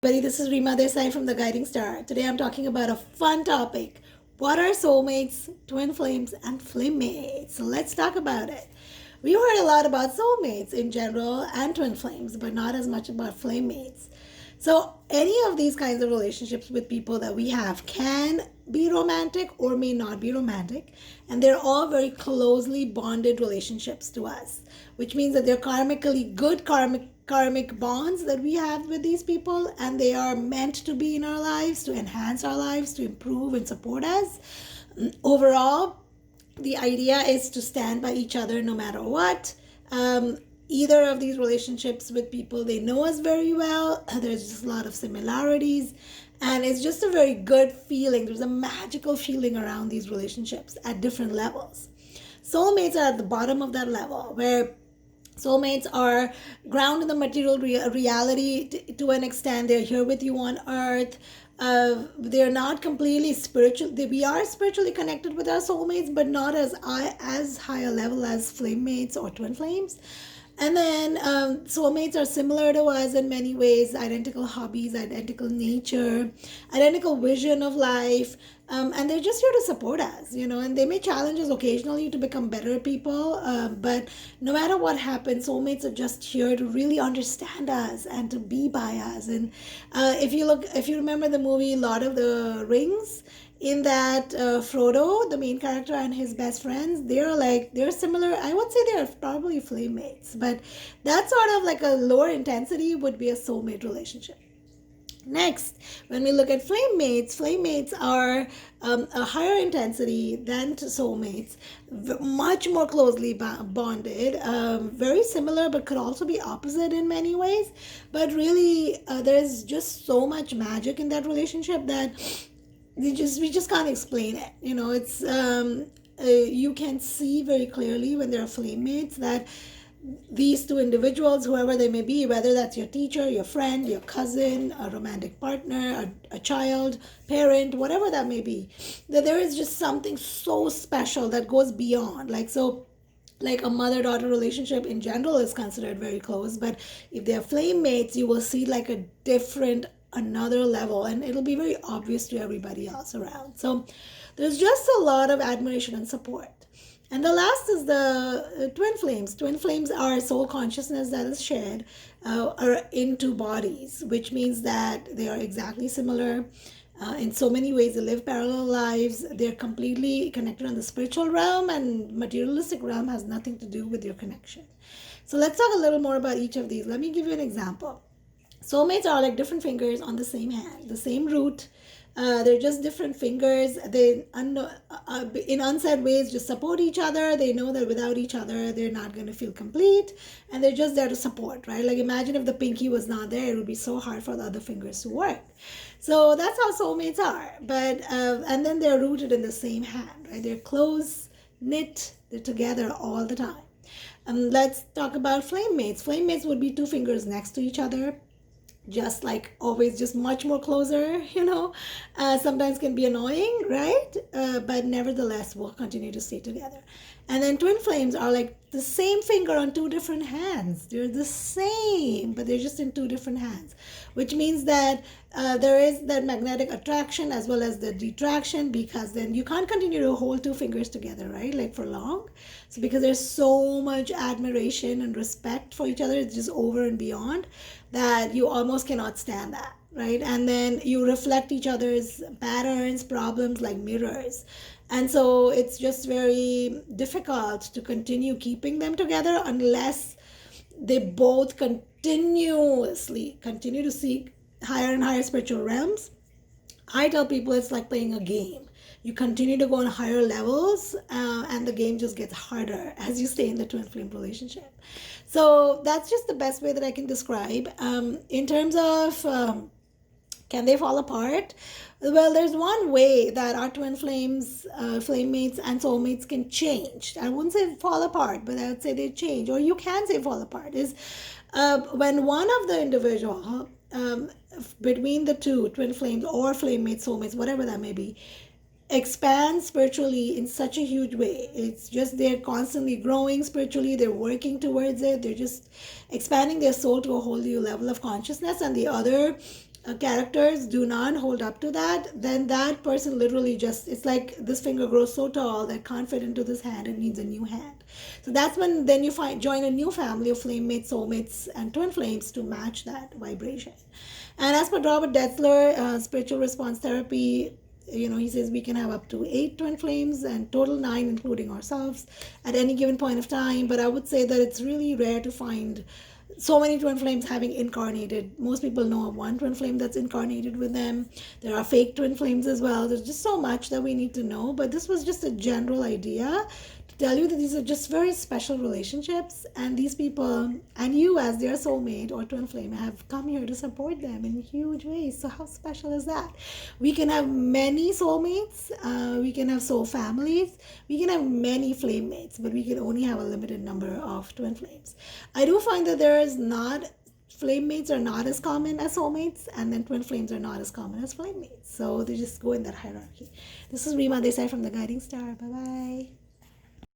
Buddy, this is Rima Desai from The Guiding Star. Today I'm talking about a fun topic. What are soulmates, twin flames, and flame mates? So let's talk about it. We heard a lot about soulmates in general and twin flames, but not as much about flame mates. So, any of these kinds of relationships with people that we have can be romantic or may not be romantic, and they're all very closely bonded relationships to us, which means that they're karmically good karmic bonds that we have with these people, and they are meant to be in our lives to enhance our lives, to improve and support us. Overall, the idea is to stand by each other no matter what. Either of these relationships with people, they know us very well. There's just a lot of similarities, and it's just a very good feeling. There's a magical feeling around these relationships at different levels. Soulmates are at the bottom of that level, where soulmates are grounded in the material reality to an extent. They're here with you on earth. They're not completely spiritual. We are spiritually connected with our soulmates, but not as high a level as flame mates or twin flames. And then soulmates are similar to us in many ways: identical hobbies, identical nature, identical vision of life. And they're just here to support us, and they may challenge us occasionally to become better people. But no matter what happens, soulmates are just here to really understand us and to be by us. And if you remember the movie Lord of the Rings, in that Frodo, the main character, and his best friends, they're similar. I would say they're probably flame mates, but that sort of like a lower intensity would be a soulmate relationship. Next, when we look at flame mates are a higher intensity than soulmates, much more closely bonded, very similar, but could also be opposite in many ways. But really, there's just so much magic in that relationship that we just can't explain it. It's you can see very clearly when there are flame mates that these two individuals, whoever they may be, whether that's your teacher, your friend, your cousin, a romantic partner, a child, parent, whatever that may be, that there is just something so special that goes beyond. Like a mother-daughter relationship in general is considered very close, but if they're flame mates, you will see like a different, another level, and it'll be very obvious to everybody else around. So there's just a lot of admiration and support. And the last is the twin flames. Twin flames are soul consciousness that is shared are in two bodies, which means that they are exactly similar in so many ways. They live parallel lives. They're completely connected on the spiritual realm, and materialistic realm has nothing to do with your connection. So let's talk a little more about each of these. Let me give you an example. Soulmates are like different fingers on the same hand, the same root. They're just different fingers. They, in unsaid ways, just support each other. They know that without each other, they're not going to feel complete, and they're just there to support, right? Like imagine if the pinky was not there, it would be so hard for the other fingers to work. So that's how soulmates are. But and then they're rooted in the same hand, right? They're close knit. They're together all the time. Let's talk about flame mates. Flame mates would be two fingers next to each other, just like always, just much more closer. Sometimes can be annoying, right? But nevertheless we'll continue to stay together. And then twin flames are like the same finger on two different hands. They're the same, but they're just in two different hands, which means that there is that magnetic attraction as well as the detraction, because then you can't continue to hold two fingers together, right, like for long. So because there's so much admiration and respect for each other, it's just over and beyond that you almost cannot stand that, right? And then you reflect each other's patterns, problems like mirrors. And so it's just very difficult to continue keeping them together unless they both continuously continue to seek higher and higher spiritual realms. I tell people it's like playing a game. You continue to go on higher levels, and the game just gets harder as you stay in the twin flame relationship. So that's just the best way that I can describe. In terms of can they fall apart? Well, there's one way that our twin flames, flame mates, and soulmates can change. I wouldn't say fall apart, but I would say they change. Or you can say fall apart. Is when one of the individual between the two twin flames or flame mates, soulmates, whatever that may be, expand spiritually in such a huge way. It's just they're constantly growing spiritually, they're working towards it, they're just expanding their soul to a whole new level of consciousness, and the other characters do not hold up to that, then that person literally just, it's like this finger grows so tall that can't fit into this hand and needs a new hand. So that's when then you find join a new family of flame mates, soulmates, and twin flames to match that vibration. And as per Robert Detzler, spiritual response therapy, he says we can have up to 8 twin flames and total 9 including ourselves at any given point of time. But I would say that it's really rare to find so many twin flames having incarnated. Most people know of one twin flame that's incarnated with them. There are fake twin flames as well. There's just so much that we need to know, but this was just a general idea to tell you that these are just very special relationships, and these people and you as their soulmate or twin flame have come here to support them in huge ways. So how special is that? We can have many soulmates, we can have soul families, we can have many flame mates, but we can only have a limited number of twin flames. I do find that there is not, flame mates are not as common as soulmates, and then twin flames are not as common as flame mates. So they just go in that hierarchy. This is Rima Desai from The Guiding Star. Bye bye.